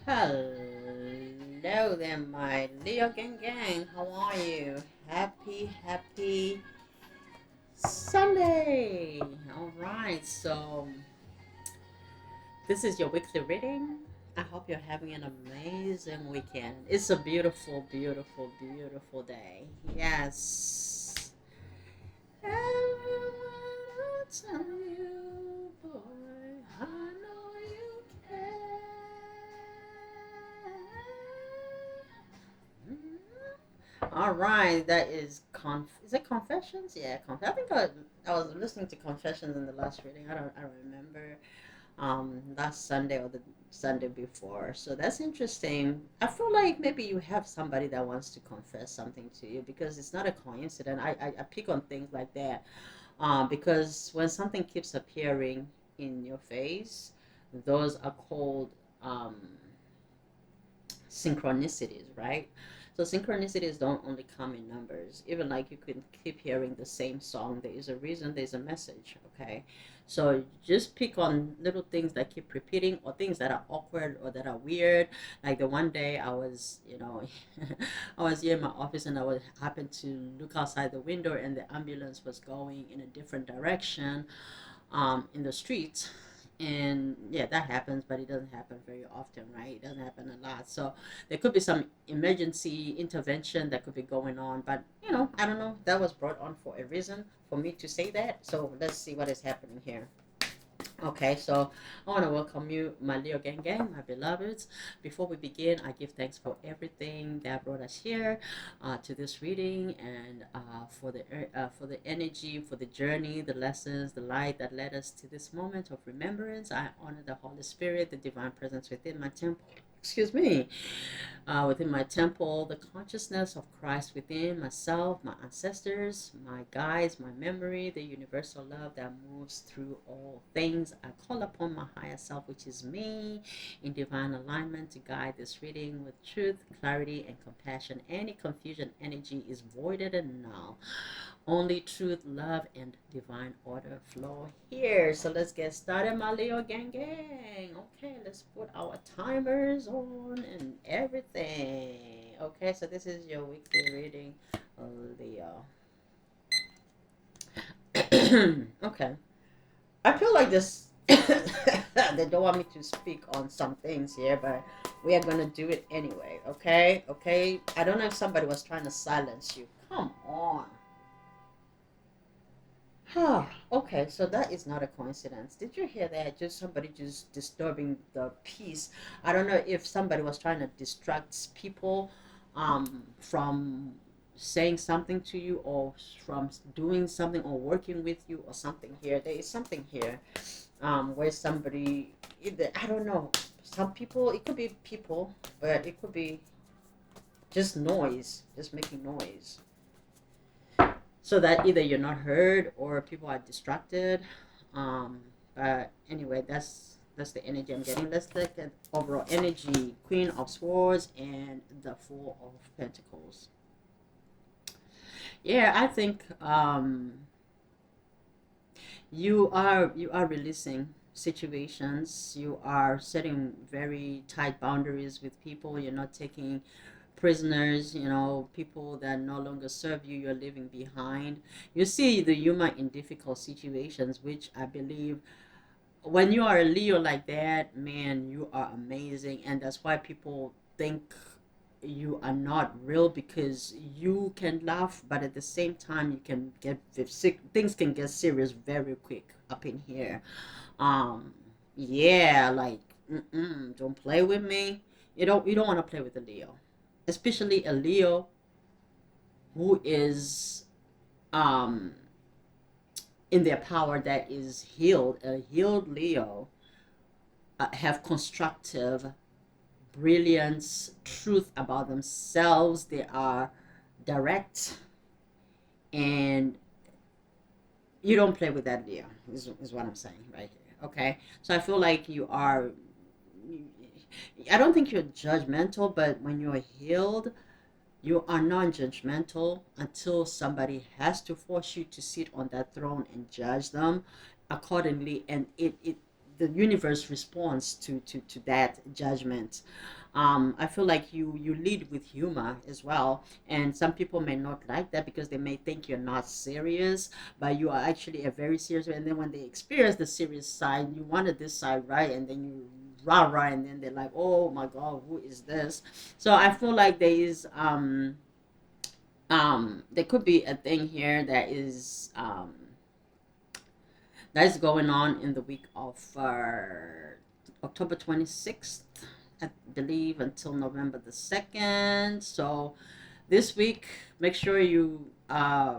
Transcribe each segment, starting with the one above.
Hello there, my Leo gang. How are you? Happy Sunday. All right. So, this is your weekly reading. I hope you're having an amazing weekend. It's a beautiful day. Yes. And I'll tell you, boy, I know you care. All right, that is is it Confessions? Yeah, I think I was listening to Confessions in the last reading. I don't remember last Sunday or the Sunday before. So that's interesting. I feel like maybe you have somebody that wants to confess something to you because it's not a coincidence. I pick on things like that because when something keeps appearing in your face, those are called um, synchronicities, right? So synchronicities don't only come in numbers. Even like you could keep hearing the same song, there is a reason, there's a message, okay? So just pick on little things that keep repeating or things that are awkward or that are weird. Like the one day I was, I was here in my office and I was happened to look outside the window and the ambulance was going in a different direction in the streets. And yeah, that happens, but it doesn't happen very often, right? It doesn't happen a lot. So there could be some emergency intervention that could be going on, but I don't know. That was brought on for a reason for me to say that. So let's see what is happening here. Okay, so I want to welcome you, my Leo gang, my beloveds. Before we begin, I give thanks for everything that brought us here to this reading, and for the energy, for the journey, the lessons, the light that led us to this moment of remembrance. I honor the Holy Spirit, the divine presence within my temple. Excuse me, within my temple, the consciousness of Christ within myself, my ancestors, my guides, my memory, the universal love that moves through all things. I call upon my higher self, which is me, in divine alignment to guide this reading with truth, clarity, and compassion. Any confusion energy is voided and null. Only truth, love, and divine order flow here. So let's get started, my Leo gang. Okay, let's put our timers on and everything. Okay, so this is your weekly reading, Leo. Okay. I feel like this. They don't want me to speak on some things here, but we are gonna do it anyway. Okay, okay. I don't know if somebody was trying to silence you. Come on. Okay, so that is not a coincidence. Did you hear that? Just somebody just disturbing the peace. I don't know if somebody was trying to distract people from saying something to you or from doing something or working with you or something here. There is something here where somebody, either, I don't know, some people, it could be people, but it could be just noise, just making noise so that either you're not heard or people are distracted. Um, but anyway, that's the energy I'm getting. Let's look at overall energy: Queen of Swords and the Four of Pentacles. Yeah, I think you are releasing situations. You are setting very tight boundaries with people. You're not taking prisoners, people that no longer serve you, you're leaving behind. You see the humor in difficult situations, which I believe when you are a Leo like that, man, you are amazing. And that's why people think you are not real because you can laugh, but at the same time, you can get sick. Things can get serious very quick up in here. Um, yeah, like, don't play with me. You don't want to play with a Leo, especially a Leo who is um in their power, that is healed. A healed Leo have constructive brilliance, truth about themselves. They are direct, and you don't play with that Leo. Is what I'm saying right here. Okay, so I feel like you are. I don't think you're judgmental, but when you're healed, you are non-judgmental until somebody has to force you to sit on that throne and judge them accordingly. And it the universe responds to that judgment. I feel like you lead with humor as well, and some people may not like that because they may think you're not serious, but you are actually a very serious. And then when they experience the serious side, you wanted this side, right? And then you rah rah, and then they're like, oh my god, who is this? So I feel like there is there could be a thing here that is going on in the week of October 26th, I believe, until November the 2nd. So this week, make sure you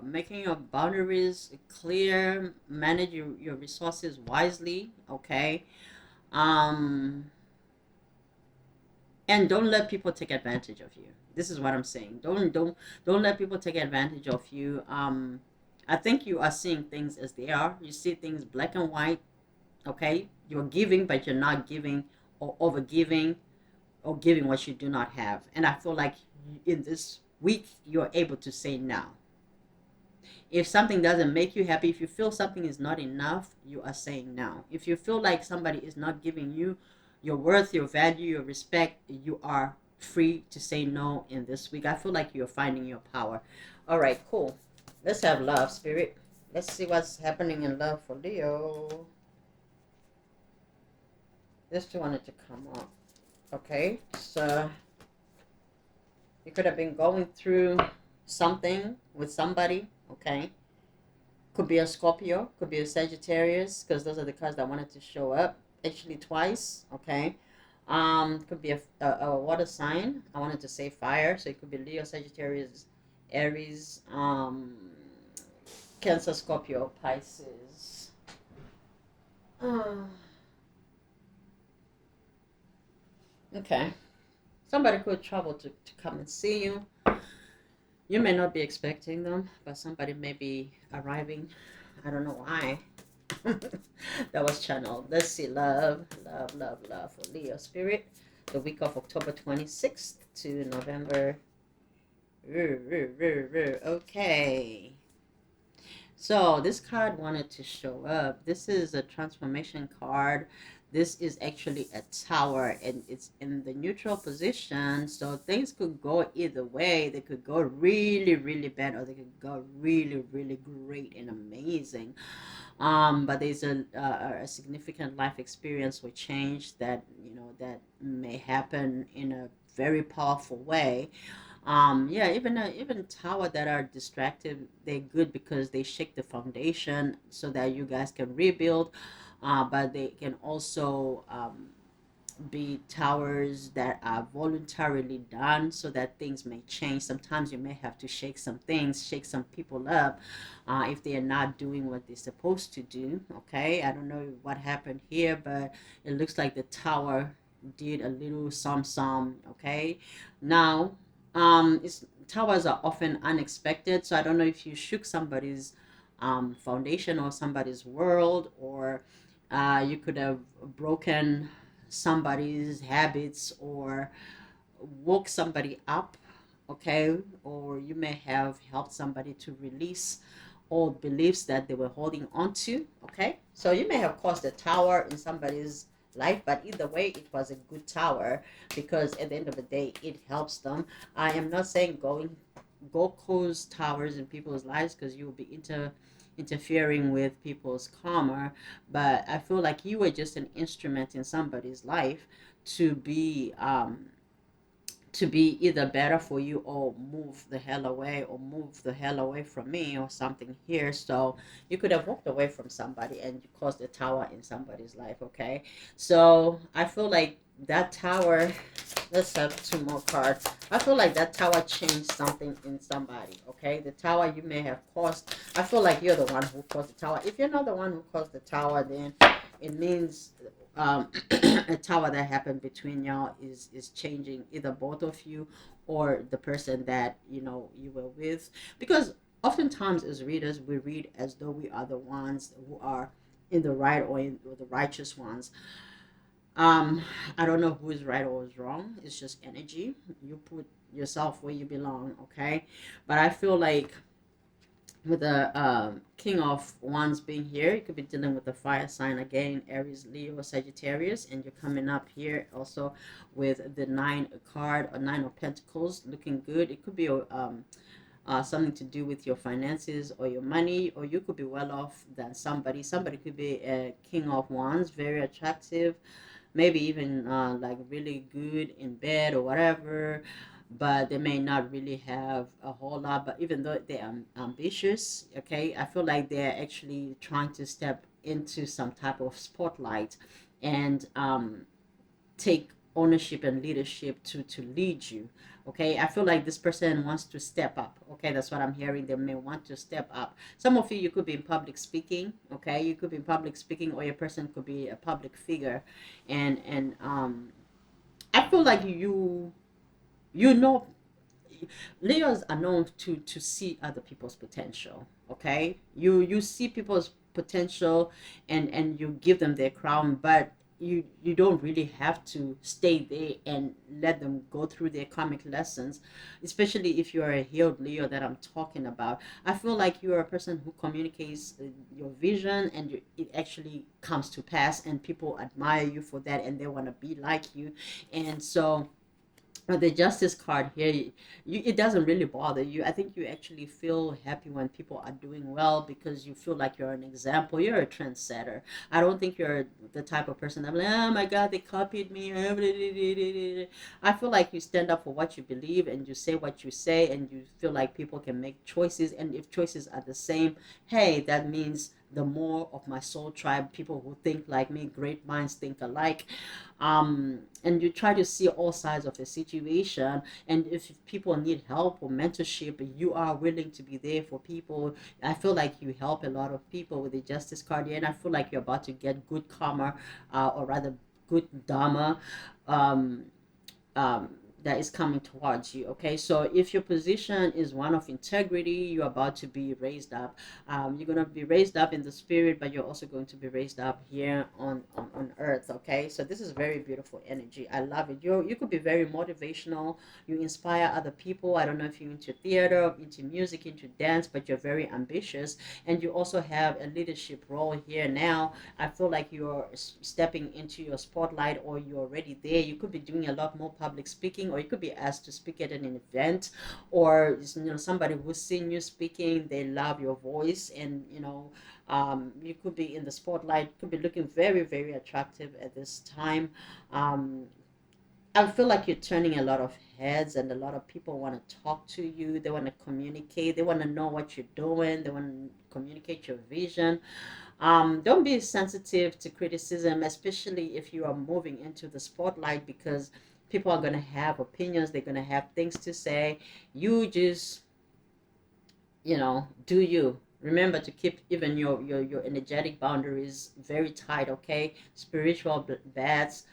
making your boundaries clear, manage your resources wisely, okay? Um, and don't let people take advantage of you. This is what I'm saying. Don't let people take advantage of you. I think you are seeing things as they are. You see things black and white. Okay, you're giving, but you're not giving or over giving or giving what you do not have. And I feel like in this week you're able to say no. If something doesn't make you happy, if you feel something is not enough, you are saying no. If you feel like somebody is not giving you your worth, your value, your respect, you are free to say no in this week. I feel like you're finding your power. All right, cool. Let's have love, spirit. Let's see what's happening in love for Leo. This two wanted to come up. Okay, so you could have been going through something with somebody. Okay, could be a Scorpio, could be a Sagittarius, because those are the cards that wanted to show up. Actually, twice. Okay, could be a water sign. I wanted to say fire, so it could be Leo, Sagittarius, Aries, Cancer, Scorpio, Pisces. Uh, okay, somebody could travel to come and see you. You may not be expecting them, but somebody may be arriving. I don't know why. That was channeled. Let's see. Love, love, love, love for Leo spirit. The week of October 26th to November. Okay. So this card wanted to show up. This is a transformation card. This is actually a tower and it's in the neutral position. So things could go either way. They could go really, really bad or they could go really, really great and amazing. But there's a significant life experience or change that, that may happen in a very powerful way. Yeah, even tower that are distracted, they're good because they shake the foundation so that you guys can rebuild. But they can also be towers that are voluntarily done so that things may change. Sometimes you may have to shake some things, shake some people up if they are not doing what they're supposed to do. Okay, I don't know what happened here, but it looks like the tower did a little some. Okay, now it's towers are often unexpected, so I don't know if you shook somebody's foundation or somebody's world, or you could have broken somebody's habits or woke somebody up, okay? Or you may have helped somebody to release old beliefs that they were holding on to, okay? So you may have caused a tower in somebody's life, but either way, it was a good tower because at the end of the day, it helps them. I am not saying go cause towers in people's lives because you will be interfering with people's karma, but I feel like you were just an instrument in somebody's life to be either better for you or move the hell away from me or something here. So you could have walked away from somebody and you caused a tower in somebody's life. Okay, so I feel like that tower, let's have two more cards. I feel like that tower changed something in somebody. Okay, the tower you may have caused, I feel like you're the one who caused the tower. If you're not the one who caused the tower, then it means a tower that happened between y'all is changing either both of you or the person that you were with, because oftentimes as readers we read as though we are the ones who are in the right or the righteous ones. um I don't know who is right or is wrong. It's just energy. You put yourself where you belong, okay? But I feel like with the King of Wands being here, you could be dealing with the fire sign again, Aries, Leo, Sagittarius, and you're coming up here also with the Nine card or Nine of Pentacles, looking good. It could be something to do with your finances or your money, or you could be well off than somebody. Somebody could be a King of Wands, very attractive, maybe even like really good in bed or whatever, but they may not really have a whole lot. But even though they are ambitious, okay, I feel like they're actually trying to step into some type of spotlight and take ownership and leadership to lead you. Okay, I feel like this person wants to step up. Okay, that's what I'm hearing. They may want to step up. Some of you could be in public speaking. Okay, you could be in public speaking, or your person could be a public figure, and I feel like you know, Leos are known to see other people's potential. Okay, you see people's potential, and you give them their crown, but you don't really have to stay there and let them go through their karmic lessons, especially if you're a healed Leo that I'm talking about. I feel like you're a person who communicates your vision, and it actually comes to pass, and people admire you for that, and they want to be like you. And so the justice card here, it doesn't really bother you. I think you actually feel happy when people are doing well, because you feel like you're an example, you're a trendsetter. I don't think you're the type of person that like, oh my god, they copied me. I feel like you stand up for what you believe, and you say what you say, and you feel like people can make choices, and if choices are the same, hey, that means the more of my soul tribe, people who think like me, great minds think alike. And you try to see all sides of the situation, and if people need help or mentorship, you are willing to be there for people. I feel like you help a lot of people with the justice card here, and I feel like you're about to get good karma, or rather good dharma, um, um, that is coming towards you. Okay, so if your position is one of integrity, you're about to be raised up. You're going to be raised up in the spirit, but you're also going to be raised up here on earth. Okay, so this is very beautiful energy. I love it. You could be very motivational. You inspire other people. I don't know if you're into theater, into music, into dance, but you're very ambitious, and you also have a leadership role here now. I feel like you're stepping into your spotlight, or you're already there. You could be doing a lot more public speaking, or you could be asked to speak at an event, or somebody who's seen you speaking, they love your voice, and you could be in the spotlight, could be looking very, very attractive at this time. Um, I feel like you're turning a lot of heads, and a lot of people want to talk to you. They want to communicate. They want to know what you're doing. They want to communicate your vision. Don't be sensitive to criticism, especially if you are moving into the spotlight, because people are going to have opinions. They're going to have things to say. You just, do you. Remember to keep even your energetic boundaries very tight, okay? Spiritual baths,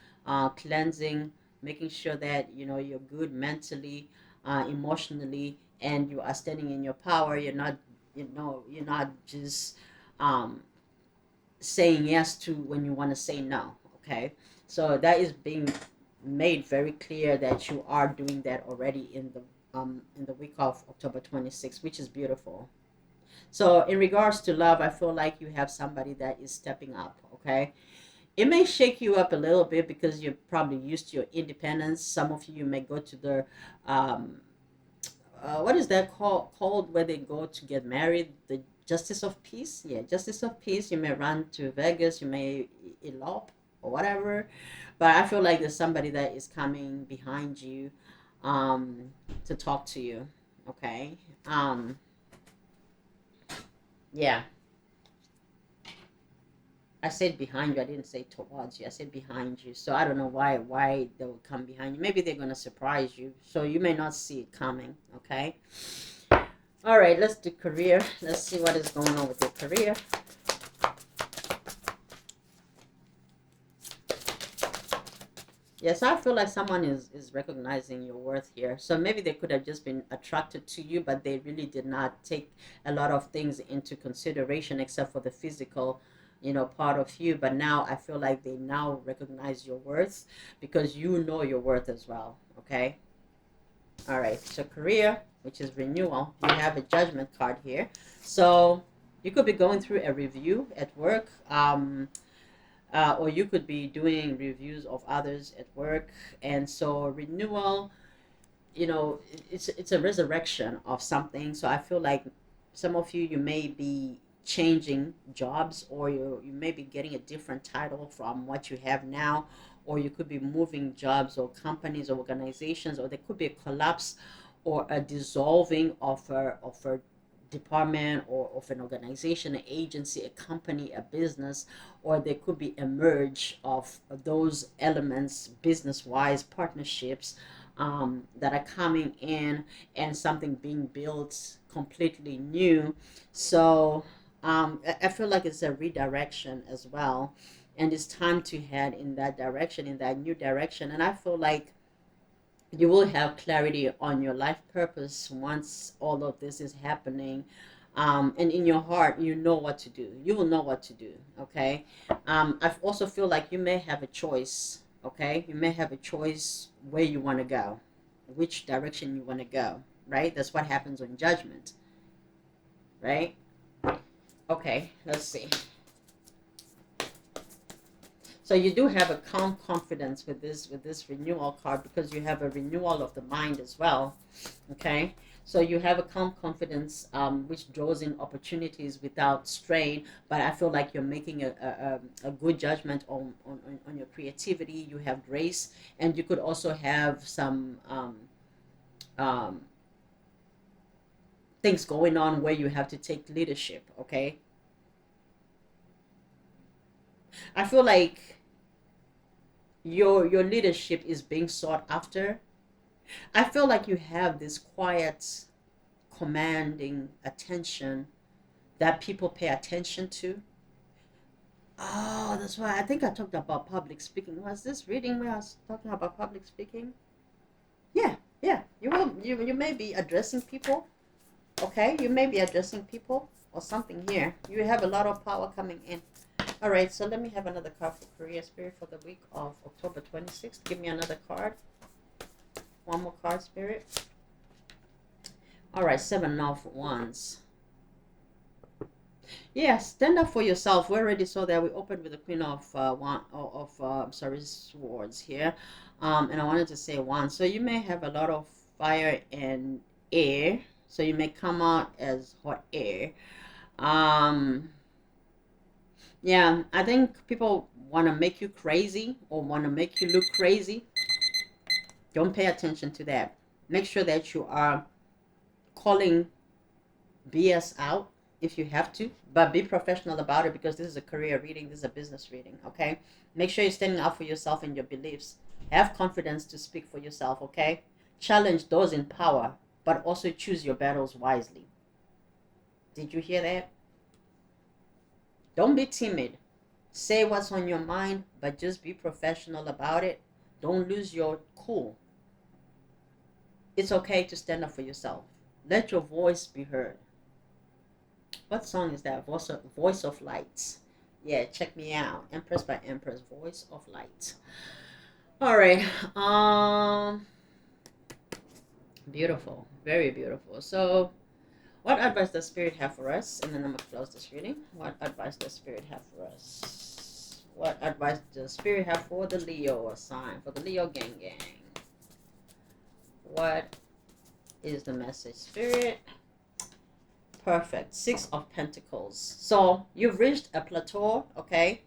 cleansing, making sure that, you're good mentally, emotionally, and you are standing in your power. You're not just um, saying yes to when you want to say no. Okay, so that is being made very clear that you are doing that already in the week of October 26th, which is beautiful. So in regards to love, I feel like you have somebody that is stepping up. Okay, it may shake you up a little bit because you're probably used to your independence. Some of you may go to the um, what is that called where they go to get married, the justice of peace. Yeah, justice of peace. You may run to Vegas, you may elope or whatever, but I feel like there's somebody that is coming behind you, um to talk to you. Okay. Yeah, I said behind you, I didn't say towards you, I said behind you. So I don't know why they will come behind you. Maybe they're going to surprise you, so you may not see it coming. Okay. All right, let's do career. Let's see what is going on with your career. Yes, I feel like someone is recognizing your worth here. So maybe they could have just been attracted to you, but they really did not take a lot of things into consideration except for the physical, part of you. But now I feel like they now recognize your worth, because you know your worth as well. Okay. All right, so career, which is renewal, you have a judgment card here. So you could be going through a review at work, or you could be doing reviews of others at work. And so renewal, it's a resurrection of something. So I feel like some of you may be changing jobs, or you may be getting a different title from what you have now, or you could be moving jobs or companies or organizations, or there could be a collapse or a dissolving of a department or of an organization, an agency, a company, a business, or there could be a merge of those elements, business wise partnerships, that are coming in, and something being built completely new. So I feel like it's a redirection as well. And it's time to head in that direction, in that new direction. And I feel like you will have clarity on your life purpose once all of this is happening. And in your heart, you know what to do. You will know what to do. Okay. I also feel like you may have a choice. Okay. You may have a choice where you want to go, which direction you want to go. Right. That's what happens on judgment. Right. Okay. Let's see. So you do have a calm confidence with this renewal card, because you have a renewal of the mind as well. Okay, so you have a calm confidence, which draws in opportunities without strain. But I feel like you're making a good judgment on your creativity. You have grace, and you could also have some um, things going on where you have to take leadership. Okay, I feel like your leadership is being sought after. I feel like you have this quiet, commanding attention that people pay attention to. Oh, that's why I think I talked about public speaking. Was this reading where I was talking about public speaking? Yeah, yeah. You may be addressing people. Okay, you may be addressing people or something here. You have a lot of power coming in. All right, so let me have another card for career spirit for the week of October 26th. Give me another card. One more card, spirit. All right, Seven of Wands. Yeah, stand up for yourself. We already saw that. We opened with the Queen of sorry, Swords here, and I wanted to say Wands. So you may have a lot of fire and air. So you may come out as hot air. Um, yeah, I think people want to make you crazy or want to make you look crazy. Don't pay attention to that. Make sure that you are calling BS out if you have to, but be professional about it, because this is a career reading, this is a business reading, okay? Make sure you're standing up for yourself and your beliefs. Have confidence to speak for yourself, okay? Challenge those in power, but also choose your battles wisely. Did you hear that? Don't be timid. Say what's on your mind, but just be professional about it. Don't lose your cool. It's okay to stand up for yourself. Let your voice be heard. What song is that? Voice of Light. Yeah, check me out. Empress by Empress, Voice of Light. All right. Beautiful. Very beautiful. So, what advice does Spirit have for us? And then I'm gonna close this reading. What advice does Spirit have for us? What advice does Spirit have for the Leo sign? For the Leo gang gang. What is the message, Spirit? Perfect. Six of Pentacles. So you've reached a plateau, okay,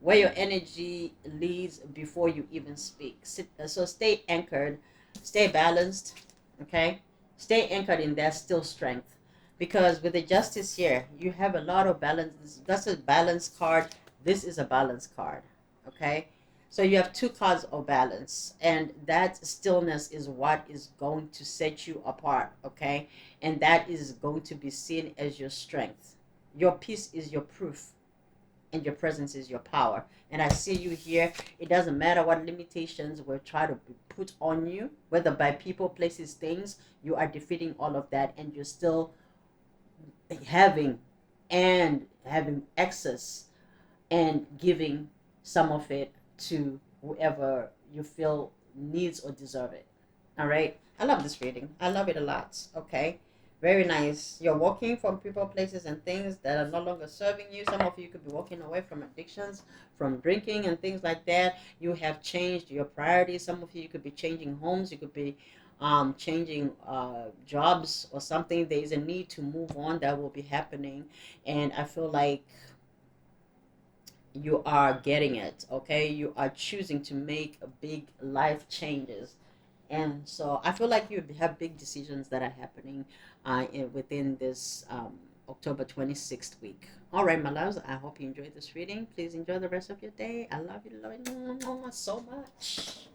where your energy leads before you even speak. So stay anchored, stay balanced, okay? Stay anchored in that still strength. Because with the Justice here, you have a lot of balance. That's a balance card. This is a balance card, okay? So you have two cards of balance, and that stillness is what is going to set you apart, okay? And that is going to be seen as your strength. Your peace is your proof, and your presence is your power. And I see you here. It doesn't matter what limitations will try to be put on you, whether by people, places, things, you are defeating all of that, and you're still having having excess and giving some of it to whoever you feel needs or deserve it. All right. I love this reading. I love it a lot. Okay. Very nice. You're walking from people, places, and things that are no longer serving you. Some of you could be walking away from addictions, from drinking and things like that. You have changed your priorities. Some of you could be changing homes. You could be changing jobs or something. There is a need to move on that will be happening. And I feel like you are getting it. Okay. You are choosing to make a big life changes, and so I feel like you have big decisions that are happening within this October 26th week. All right, my loves, I hope you enjoyed this reading. Please enjoy the rest of your day. I love you so much.